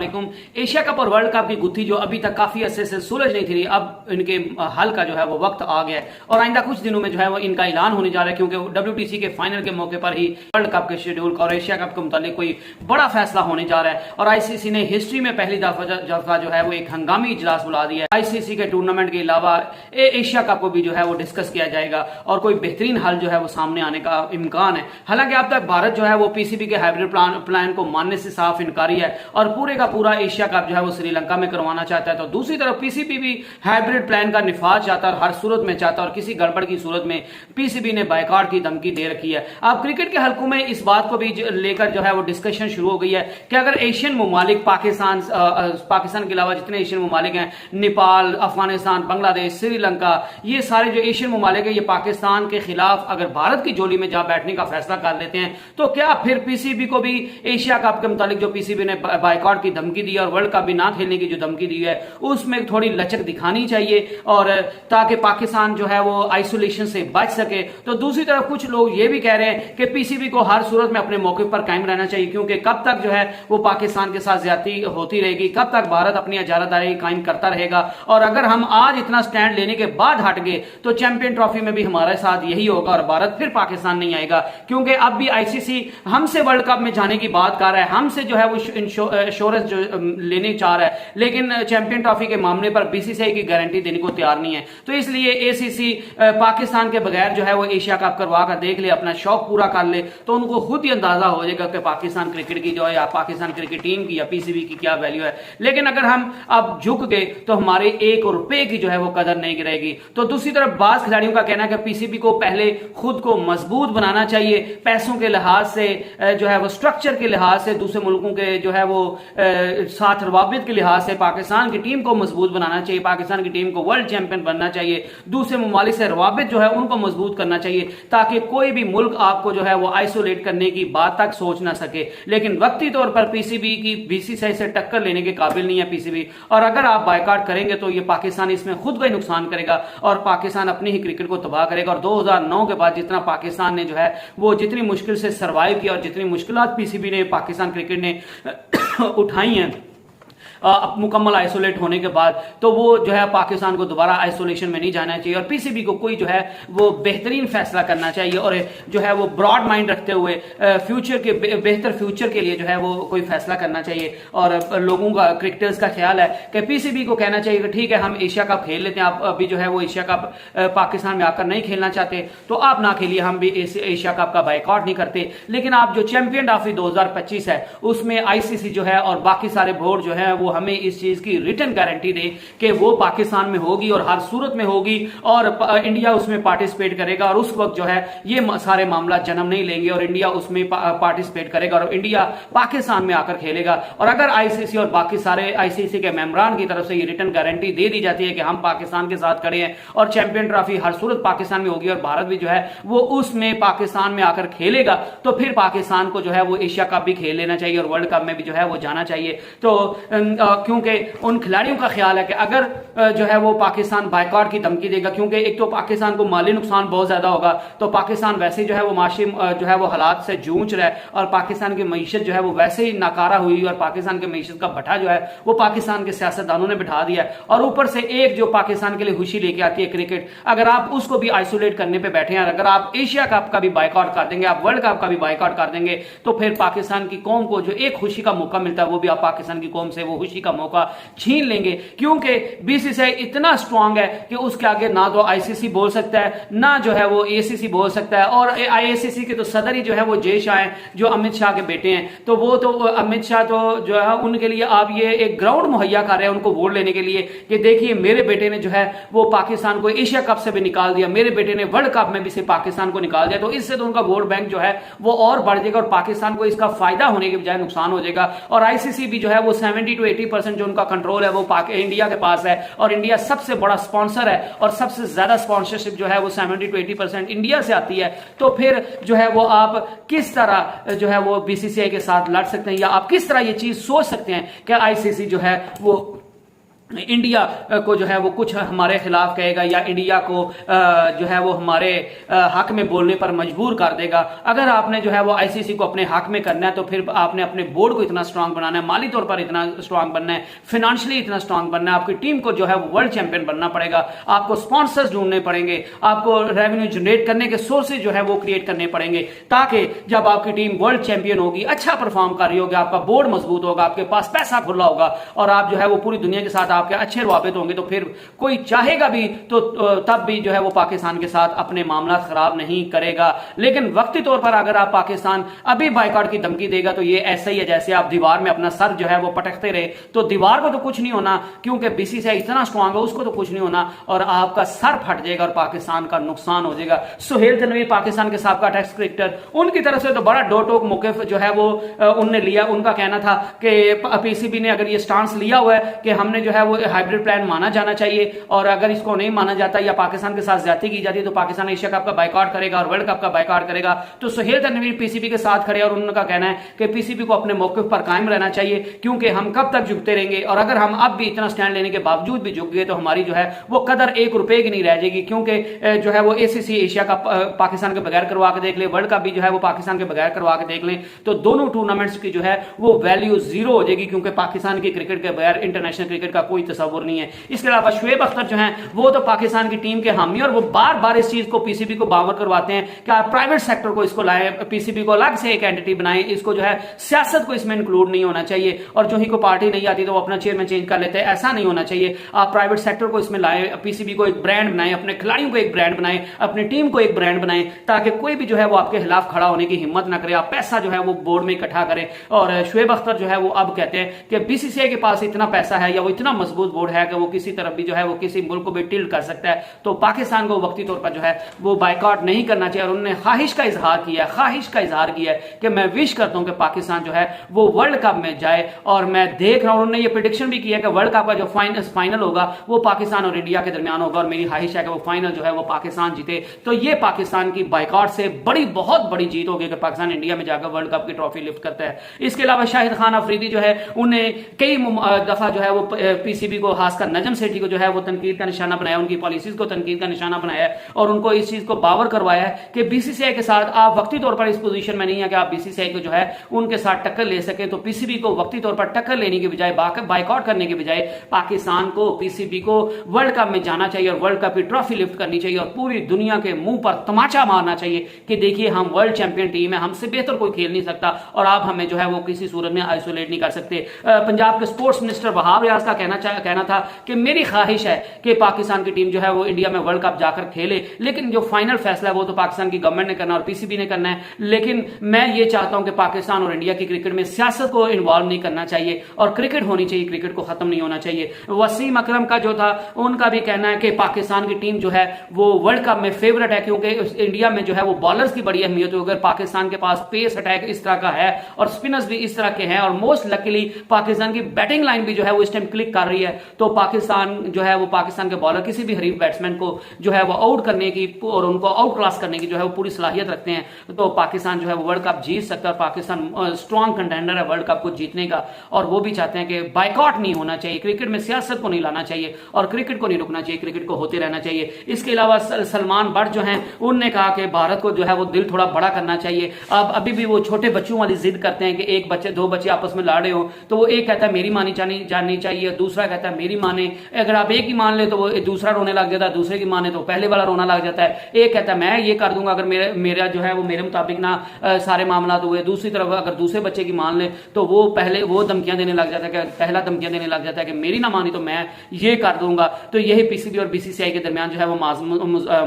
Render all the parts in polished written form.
Asia cup और world cup की गुत्थी जो अभी तक काफी अरसे से सुलझ नहीं थी, अब इनके हल का जो है वो वक्त आ गया है और आइंदा कुछ दिनों में जो है वो इनका ऐलान होने जा रहा है, क्योंकि WTC के फाइनल के मौके पर ही वर्ल्ड कप के शेड्यूल का और एशिया कप के मुतालिक कोई बड़ा फैसला होने जा रहा है। और ICC ने हिस्ट्री में पहली दफा जो है वो एक हंगामी इजलास बुला दिया है। ICC के टूर्नामेंट के अलावा एशिया कप को भी जो है वो डिस्कस किया जाएगा और कोई बेहतरीन हल जो है वो सामने आने का इम्कान है। हालांकि अब तक भारत जो है वो PCB के हाइब्रिड प्लान को मानने से साफ इनकारी है और पूरे का पूरा एशिया कप जो है वो श्रीलंका में करवाना चाहता है। तो दूसरी तरफ PCB भी हाइब्रिड प्लान का निफाज चाहता है और हर सूरत में चाहता है और किसी गड़बड़ की सूरत में PCB ने बायकॉट की धमकी दे रखी है। अब क्रिकेट के हलकों में इस बात को भी लेकर जो है वो डिस्कशन शुरू हो गई है कि अगर एशियन ममालिक पाकिस्तान के अलावा जितने एशियन ममालिक हैं, नेपाल, अफगानिस्तान, बांग्लादेश, श्रीलंका, ये सारे जो एशियन ममालिक है, ये पाकिस्तान के खिलाफ अगर भारत की जोली में जा बैठने का फैसला कर लेते हैं तो क्या फिर PCB को भी एशिया कप के मुतालिक जो PCB ने बायकॉट की धमकी दी है और वर्ल्ड कप भी ना खेलने की जो धमकी दी है उसमें थोड़ी लचक दिखानी चाहिए और ताकि पाकिस्तान जो है वो आइसोलेशन से बच सके। तो दूसरी तरफ कुछ लोग ये भी कह रहे हैं कि PCB को हर सूरत में अपने मौके पर कायम रहना चाहिए, क्योंकि कब तक जो है वो पाकिस्तान के साथ ज्यादती होती रहेगी, कब तक भारत अपनी इजारादारी कायम करता रहेगा। और अगर हम आज इतना स्टैंड लेने के बाद हट गए तो चैंपियन ट्रॉफी में भी हमारे साथ यही होगा और भारत फिर पाकिस्तान नहीं आएगा, क्योंकि अब भी ICC हमसे वर्ल्ड कप में जाने की बात कर रहा है, हमसे जो है वो इंश्योरेंस जो लेने चाह रहा है, लेकिन चैंपियन ट्रॉफी के मामले पर BCCI की गारंटी देने को तैयार नहीं है। तो इसलिए ACC पाकिस्तान के बगैर जो है वो एशिया कप करवा कर देख ले, अपना शौक पूरा कर ले, तो उनको खुद ही अंदाजा हो जाएगा कि पाकिस्तान क्रिकेट की जो है या पाकिस्तान क्रिकेट टीम की या PCB की क्या वैल्यू है। लेकिन अगर हम अब झुक गए तो हमारे एक रुपए की जो है वो कदर नहीं गिरेगी। तो दूसरी तरफ बाज खिलाड़ियों का कहना है कि PCB को पहले खुद को मजबूत बनाना चाहिए, पैसों के लिहाज से जो है वो स्ट्रक्चर के लिहाज से, दूसरे मुल्कों के जो है वो साथ रवाबित के लिहाज से पाकिस्तान की टीम को मजबूत बनाना चाहिए, पाकिस्तान की टीम को वर्ल्ड चैंपियन बनना चाहिए, दूसरे ममालिक से रवाबित जो है उनको मजबूत करना चाहिए ताकि कोई भी मुल्क आपको जो है वो आइसोलेट करने की बात तक सोच ना सके। लेकिन वक्ती तौर पर PCB की BCCI से टक्कर लेने के काबिल नहीं है PCB, और अगर आप बायकॉट करेंगे तो ये पाकिस्तान इसमें खुद का ही नुकसान करेगा और पाकिस्तान अपनी ही क्रिकेट को तबाह करेगा। और 2009 के बाद जितना पाकिस्तान ने जो है वो जितनी मुश्किल से सर्वाइव किया और जितनी मुश्किलात PCB ने पाकिस्तान क्रिकेट ने उठाई हैं मुकम्मल आइसोलेट होने के बाद, तो वो जो है पाकिस्तान को दोबारा आइसोलेशन में नहीं जाना चाहिए और PCB को कोई जो है वो बेहतरीन फैसला करना चाहिए और जो है वो ब्रॉड माइंड रखते हुए फ्यूचर के बेहतर फ्यूचर के लिए जो है वो कोई फैसला करना चाहिए। और लोगों का, क्रिकेटर्स का ख्याल है कि PCB को कहना चाहिए कि ठीक है हम एशिया कप खेल लेते हैं, आप अभी जो है वो एशिया कप पाकिस्तान में आकर नहीं खेलना चाहते तो आप ना खेलिए, हम भी एशिया कप का बायकॉट नहीं करते, लेकिन आप जो चैंपियन ट्रॉफी 2025 है उसमें ICC जो है और बाकी सारे बोर्ड जो है वो हमें इस चीज की रिटर्न गारंटी दे कि वो पाकिस्तान में होगी और हर सूरत में होगी और इंडिया उसमें पार्टिसिपेट करेगा और उस वक्त जो है ये सारे मामला जन्म नहीं लेंगे और इंडिया उसमें पार्टिसिपेट करेगा और इंडिया पाकिस्तान में आकर खेलेगा। और अगर ICC और बाकी सारे ICC के मेंबरान की तरफ से ये रिटर्न गारंटी दे दी जाती है कि हम पाकिस्तान के साथ खड़े हैं और चैंपियन ट्रॉफी हर सूरत पाकिस्तान में होगी और भारत भी जो है वो उसमें पाकिस्तान में आकर खेलेगा, तो फिर पाकिस्तान को जो है वो एशिया कप भी खेल लेना चाहिए और वर्ल्ड कप में भी जो है वो जाना चाहिए। तो क्योंकि उन खिलाड़ियों का ख्याल है कि अगर जो है वो पाकिस्तान बायकॉट की धमकी देगा, क्योंकि एक तो पाकिस्तान को माली नुकसान बहुत ज्यादा होगा, तो पाकिस्तान वैसे जो है वो माशी जो है वो हालात से जूझ रहा है और पाकिस्तान की मीशत जो है वो वैसे ही नाकारा हुई और पाकिस्तान की मीशत का भट्ठा जो है वो पाकिस्तान के सियासतदानों ने बिठा दिया है। और ऊपर से एक जो पाकिस्तान के लिए खुशी लेके आती है क्रिकेट, अगर आप उसको भी आइसोलेट करने पर बैठे हैं, अगर आप एशिया कप का भी बायकॉट कर देंगे, आप वर्ल्ड कप का भी बायकॉट कर देंगे, तो फिर पाकिस्तान की कौम को जो एक खुशी का मौका मिलता है वो भी आप पाकिस्तान की कौम से वो खुशी का मौका छीन लेंगे, क्योंकि BCCI इतना स्ट्रांग है कि उसके आगे ना तो ICC बोल सकता है ना जो है वो ACC बोल सकता है। और ICC के तो सदर ही जो है वो जय शाह हैं, जो अमित शाह के बेटे हैं, तो वो तो अमित शाह तो जो है उनके लिए आप ये एक ग्राउंड मुहैया कर रहे हैं उनको वोट लेने के लिए कि देखिए मेरे बेटे ने जो है वो पाकिस्तान को एशिया कप से भी निकाल दिया, मेरे बेटे ने वर्ल्ड कप में भी से पाकिस्तान को निकाल दिया, तो इससे तो उनका वोट बैंक जो है वो और बढ़ जाएगा और पाकिस्तान को इसका फायदा होने के बजाय नुकसान हो जाएगा। और ICC भी जो है वो 70 to 80% जो उनका कंट्रोल है वो इंडिया के पास है और इंडिया सबसे बड़ा स्पॉन्सर है और सबसे ज्यादा स्पॉन्सरशिप जो है वो 70 to 80% इंडिया से आती है। तो फिर जो है वो आप किस तरह जो है वो BCCI के साथ लड़ सकते हैं या आप किस तरह ये चीज सोच सकते हैं कि ICC जो है वो इंडिया को जो है वो कुछ हमारे खिलाफ कहेगा या इंडिया को जो है वो हमारे हक में बोलने पर मजबूर कर देगा। अगर आपने जो है वो आईसीसी को अपने हक में करना है तो फिर आपने अपने बोर्ड को इतना स्ट्रांग बनाना है, माली तौर पर इतना स्ट्रांग बनना है, फाइनेंशियली इतना स्ट्रांग बनना है, आपकी टीम को जो है वो वर्ल्ड चैंपियन बनना पड़ेगा, आपको स्पॉन्सर्स ढूंढने पड़ेंगे, आपको रेवेन्यू जनरेट करने के सोर्सेज जो है वो क्रिएट करने पड़ेंगे, ताकि जब आपकी टीम वर्ल्ड चैंपियन होगी, अच्छा परफॉर्म कर रही होगी, आपका बोर्ड मजबूत होगा, आपके पास पैसा खुला होगा और आप जो है वो पूरी दुनिया के साथ आपके अच्छे रवाबित होंगे, तो फिर कोई चाहेगा भी तो तब भी जो है वो पाकिस्तान के साथ अपने मामला खराब नहीं करेगा। लेकिन वक्ती तौर पर अगर आप पाकिस्तान अभी बाइकआउट की धमकी देगा तो ये ऐसा ही है जैसे आप दीवार में अपना सर जो है वो पटकते रहे, तो दीवार को तो कुछ नहीं होना क्योंकि बीसीसीआई इतना स्ट्रांग है, उसको तो कुछ नहीं होना और आपका सर फट जाएगा और पाकिस्तान का नुकसान हो जाएगा। सुहेल तनवीर पाकिस्तान के साबका टेस्ट क्रिकेटर, उनकी तरफ से तो बड़ा दो टोक मौक़िफ़ जो है वो उनने लिया। उनका कहना था कि पीसीबी ने अगर ये स्टांस लिया हुआ है कि हमने जो है वो हाइब्रिड प्लान माना जाना चाहिए और अगर इसको नहीं माना जाता या पाकिस्तान के साथ ज्यादती की जाती है तो पाकिस्तान एशिया कप का बाइकआउट करेगा और वर्ल्ड कप का बाइकआउट करेगा। तो सुहेल तनवीर पीसीबी के साथ खड़े और उनका कहना है कि पीसीबी को अपने मौके पर कायम रहना चाहिए क्योंकि हम कब तक झुकते रहेंगे और अगर हम अब भी इतना स्टैंड लेने के बावजूद भी झुक गए तो हमारी जो है वो कदर ₹1 की नहीं रह जाएगी, क्योंकि जो है वो एसीसी एशिया कप पाकिस्तान के बगैर करवा के देख ले, वर्ल्ड कप भी जो है वो पाकिस्तान के बगैर करवा के देख ले, तो दोनों टूर्नामेंट्स की जो है वो वैल्यू जीरो हो जाएगी क्योंकि पाकिस्तान की क्रिकेट के बगैर इंटरनेशनल क्रिकेट का कोई तस्वुर नहीं है। इसके अलावा शुएब अख्तर जो हैं वो तो पाकिस्तान की टीम के हामी और वो बार बार इस चीज को पीसीबी को बावर करवाते हैं कि आप प्राइवेट सेक्टर को इसको लाएं, पीसीबी को अलग से एक एंटिटी बनाएं, इसको जो है सियासत को इसमें इंक्लूड नहीं होना चाहिए और जो ही को पार्टी नहीं आती तो वो अपना चेयरमैन चेंज कर लेते हैं, ऐसा नहीं होना चाहिए। आप प्राइवेट सेक्टर को इसमें लाएं, पीसीबी को एक ब्रांड बनाएं, अपने खिलाड़ियों को एक ब्रांड बनाएं, अपनी टीम को एक ब्रांड बनाएं ताकि कोई भी जो है वो आपके खिलाफ खड़ा होने की हिम्मत ना करे, आप पैसा जो है वो बोर्ड में इकट्ठा करें। और शुएब अख्तर जो है वो अब कहते हैं कि बीसीसीआई के पास इतना पैसा है या वो इतना मजबूत बोर्ड है कि वो किसी तरफ भी जो है वो किसी मुल्क को भी टिल्ट कर सकता है, तो पाकिस्तान को वक्ती तौर पर जो है वो बाइकआउट नहीं करना चाहिए। और उन्होंने ख्वाहिश का इजहार किया है कि मैं विश करता हूं कि पाकिस्तान जो है वो वर्ल्ड कप में जाए और मैं देख रहा हूं उन्होंने ये प्रेडिक्शन भी किया कि वर्ल्ड कप का जो फाइनल होगा वो पाकिस्तान और इंडिया के दरमियान होगा और मेरी ख्वाहिश है कि वो फाइनल जो है वो पाकिस्तान जीते। तो ये पाकिस्तान की बाइकआउट से बहुत बड़ी जीत होगी कि पाकिस्तान इंडिया में जाकर वर्ल्ड कप की ट्रॉफी लिफ्ट करता है। इसके अलावा शाहिद खान अफरीदी जो है उन्हें कई दफा जो है वो पीसीबी को, खासकर नजम सेठी को जो है वो तनकीद का निशाना बनाया, उनकी पॉलिसीज को तनकीद का निशाना बनाया और उनको इस चीज को बावर करवाया है कि बीसीसीआई के साथ आप वक्ती तौर पर इस पोजीशन में नहीं है कि आप बीसीसीआई को जो है उनके साथ टक्कर ले सके। तो पीसीबी को वक्ती तौर पर टक्कर लेने के बजाय, बाइकआउट करने के बजाय पाकिस्तान को, पीसीबी को वर्ल्ड कप में जाना चाहिए और वर्ल्ड कप की ट्रॉफी लिफ्ट करनी चाहिए और पूरी दुनिया के मुंह पर तमाचा मारना चाहिए कि देखिए हम वर्ल्ड चैंपियन टीम है, हमसे बेहतर कोई खेल नहीं सकता और आप हमें जो है वो किसी सूरत में आइसोलेट नहीं कर सकते। पंजाब के स्पोर्ट्स मिनिस्टर वहाब रियाज का कहना था कि मेरी ख्वाहिश है कि पाकिस्तान की टीम जो है वो इंडिया में वर्ल्ड कप जाकर खेले, लेकिन जो फाइनल फैसला है वो तो पाकिस्तान की गवर्नमेंट ने करना और पीसीबी ने करना है, लेकिन मैं ये चाहता हूं कि पाकिस्तान और इंडिया की क्रिकेट में सियासत को इन्वॉल्व नहीं करना चाहिए और क्रिकेट होनी चाहिए, क्रिकेट को खत्म नहीं होना चाहिए। वसीम अकरम का जो था उनका भी कहना है कि पाकिस्तान की टीम जो है वो वर्ल्ड कप में फेवरेट है क्योंकि इंडिया में जो है वो बॉलर्स की बड़ी अहमियत है। अगर पाकिस्तान के पास पेस अटैक इस तरह का है और स्पिनर्स भी इस तरह के हैं और मोस्ट लकीली पाकिस्तान की बैटिंग लाइन भी जो है वो इस टाइम क्लिक कर रही है, तो पाकिस्तान जो है वो, पाकिस्तान के बॉलर किसी भी हरीफ बैट्समैन को जो है वो आउट करने की और उनको आउट क्लास करने की जो है वो पूरी सलाहियत रखते हैं, तो पाकिस्तान जो है वो वर्ल्ड कप जीत सकता है। पाकिस्तान स्ट्रॉन्ग कंटेंडर है वर्ल्ड कप को जीतने का और वो भी चाहते हैं कि बाइकआउट नहीं होना चाहिए, क्रिकेट में सियासत को नहीं लाना चाहिए और क्रिकेट को नहीं रुकना चाहिए, क्रिकेट को होते रहना चाहिए। इसके अलावा सलमान बट जो हैं उनने कहा कि भारत को जो है वो दिल थोड़ा बड़ा करना चाहिए। अब अभी भी वो छोटे बच्चों वाली जिद करते हैं कि एक बच्चे, दो बच्चे आपस में लड़ रहे हो तो वो एक कहता है मेरी मानी जाननी चाहिए, दूसरा कहता है मेरी माने, अगर आप एक ही मान ले तो वो दूसरा रोने लग जाता है, दूसरे की माने तो पहले वाला रोना लग जाता है। एक कहता है मैं ये कर दूंगा अगर मेरा जो है वो मेरे मुताबिक ना सारे मामला हुए, दूसरी तरफ अगर दूसरे बच्चे की मान ले तो वो पहले वो धमकियां देने लग जाता है कि पहला धमकियां देने लग जाता है कि मेरी ना मानी तो मैं ये कर दूंगा। तो यही पीसीबी और बीसीसीआई के दरमियान जो है वो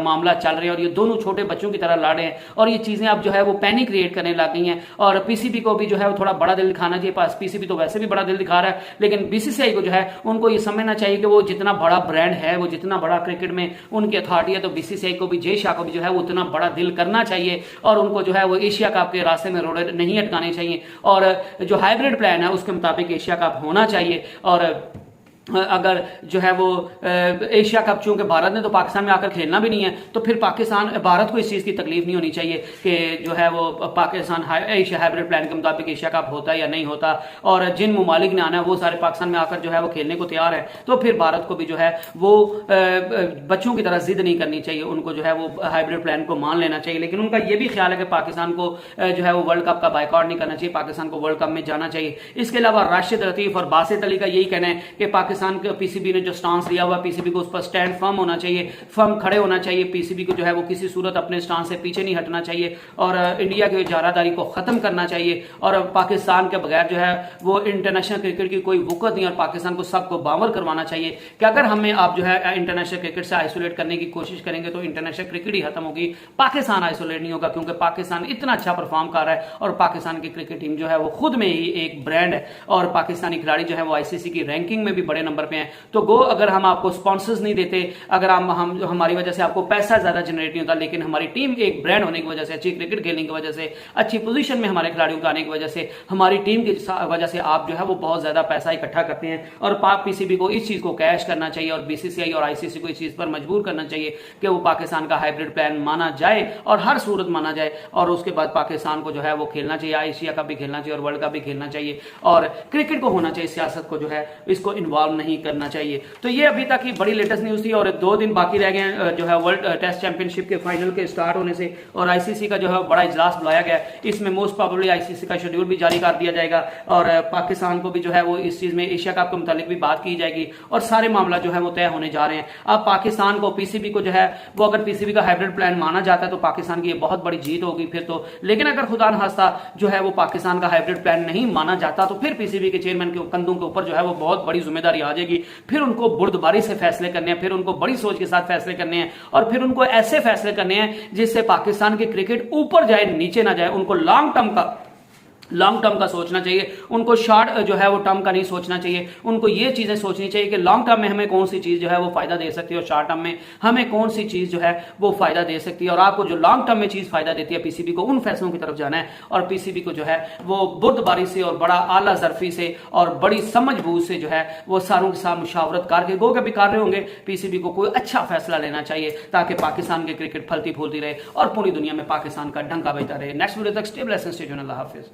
मामला चल रहा है और ये दोनों छोटे बच्चों की तरह लड़ रहे हैं और ये चीजें अब जो है वो पैनिक क्रिएट करने लग गई हैं और पीसीबी को भी जो है वो थोड़ा बड़ा दिल दिखाना चाहिए। पास पीसीबी तो वैसे भी बड़ा दिल दिखा रहा है, लेकिन बीसीसीआई को जो है उनको ये समझना चाहिए कि वो जितना बड़ा ब्रांड है, वो जितना बड़ा क्रिकेट में उनकी अथॉरिटी है, तो बीसीसीआई को भी, जय शाह को भी जो है वो उतना बड़ा दिल करना चाहिए और उनको जो है वो एशिया कप के रास्ते में रोड़े नहीं अटकाने चाहिए और जो हाइब्रिड प्लान है उसके मुताबिक एशिया कप होना चाहिए। और अगर जो है वो एशिया कप, चूंकि भारत ने तो पाकिस्तान में आकर खेलना भी नहीं है, तो फिर भारत को इस चीज़ की तकलीफ नहीं होनी चाहिए कि जो है वो पाकिस्तान एशिया हाइब्रिड प्लान के मुताबिक एशिया कप होता है या नहीं होता, और जिन ममालिक ने आना है वो सारे पाकिस्तान में आकर जो है वो खेलने को तैयार है, तो फिर भारत को भी जो है वो बच्चों की तरह जिद नहीं करनी चाहिए, उनको जो है वो हाइब्रिड प्लान को मान लेना चाहिए। लेकिन उनका ये भी ख्याल है कि पाकिस्तान को जो है वो वर्ल्ड कप का बाइकआउट नहीं करना चाहिए, पाकिस्तान को वर्ल्ड कप में जाना चाहिए। इसके अलावा राशिद लतीफ और बासित अली का यही कहना है कि पाकिस्तान के पीसीबी ने जो स्टांस लिया हुआ, पीसीबी को उस पर स्टैंड फर्म होना चाहिए, फर्म खड़े होना चाहिए, पीसीबी को जो है वो किसी सूरत अपने स्टांस से पीछे नहीं हटना चाहिए और इंडिया की इजारादारी को खत्म करना चाहिए, और पाकिस्तान के बगैर जो है वो इंटरनेशनल क्रिकेट की कोई वक़्त नहीं, और पाकिस्तान को सबको बावर करवाना चाहिए कि अगर हमें आप जो है इंटरनेशनल क्रिकेट से आइसोलेट करने की कोशिश करेंगे तो इंटरनेशनल क्रिकेट ही खत्म होगी, पाकिस्तान आइसोलेट नहीं होगा, क्योंकि पाकिस्तान इतना अच्छा परफॉर्म कर रहा है और पाकिस्तान की क्रिकेट टीम जो है वो खुद में ही एक ब्रांड है, और पाकिस्तानी खिलाड़ी जो है वो आईसीसी की रैंकिंग में भी बड़े नंबर पे हैं। तो गो अगर हम आपको स्पॉन्सर्स नहीं देते, अगर हम हमारी वजह से आपको पैसा ज्यादा जनरेट नहीं होता, लेकिन हमारी टीम एक ब्रांड होने की वजह से, अच्छी क्रिकेट खेलने की वजह से, अच्छी पोजीशन में हमारे खिलाड़ियों को आने की वजह से, हमारी टीम की वजह से आप जो है वो बहुत ज्यादा पैसा इकट्ठा करते हैं, और पाक पीसीबी को इस चीज को कैश करना चाहिए और बीसीसीआई और आईसीसी को इस चीज पर मजबूर करना चाहिए कि वो पाकिस्तान का हाइब्रिड प्लान माना जाए और हर सूरत माना जाए, और उसके बाद पाकिस्तान को जो है वो खेलना चाहिए, एशिया कप भी खेलना चाहिए और वर्ल्ड कप भी खेलना चाहिए, और क्रिकेट को होना चाहिए, सियासत को जो है इसको इन्वॉल्व नहीं करना चाहिए। तो ये अभी तक की बड़ी लेटेस्ट न्यूज थी, और 2 दिन बाकी रह गए जो है वर्ल्ड टेस्ट चैंपियनशिप के फाइनल के स्टार्ट होने से, और आईसीसी का जो है बड़ा इजलास बुलाया गया, इसमें मोस्ट प्रोबेबली आईसीसी का शेड्यूल भी जारी कर दिया जाएगा, और पाकिस्तान को भी जो है वो इस चीज में एशिया कप के मुतालिक भी बात की जाएगी, और सारे मामला जो है वो तय होने जा रहे हैं। अब पाकिस्तान को पीसीबी को जो है वो, अगर पीसीबी का हाइब्रिड प्लान माना जाता है तो पाकिस्तान की ये बहुत बड़ी जीत होगी फिर तो, लेकिन अगर खुदा न खास्ता जो है वो पाकिस्तान का हाइब्रिड प्लान नहीं माना जाता तो फिर पीसीबी के चेयरमैन के कंधों के ऊपर जो है वो बहुत बड़ी जिम्मेदारी आ जाएगी, फिर उनको बुर्दबारी से फैसले करने हैं, फिर उनको बड़ी सोच के साथ फैसले करने हैं, और फिर उनको ऐसे फैसले करने हैं जिससे पाकिस्तान की क्रिकेट ऊपर जाए नीचे ना जाए। उनको लॉन्ग टर्म का सोचना चाहिए, उनको शॉर्ट जो है वो टर्म का नहीं सोचना चाहिए, उनको ये चीजें सोचनी चाहिए कि लॉन्ग टर्म में हमें कौन सी चीज जो है वो फायदा दे सकती है और शॉर्ट टर्म में हमें कौन सी चीज जो है वो फायदा दे सकती है, और आपको जो लॉन्ग टर्म में चीज फायदा देती है पीसीबी को उन फैसलों की तरफ जाना है, और पीसीबी को जो है वो बुर्दबारी से और बड़ा आला जरफी से और बड़ी समझबूझ से जो है वो सारों के साथ मुशावरत करके गो के भी कर रहे होंगे, पीसीबी को कोई अच्छा फैसला लेना चाहिए ताकि पाकिस्तान की क्रिकेट फलती फूलती रहे और पूरी दुनिया में पाकिस्तान का डंका बजता रहे। नेक्स्ट वीडियो तक stay blessed and stay tuned. Allah Hafiz.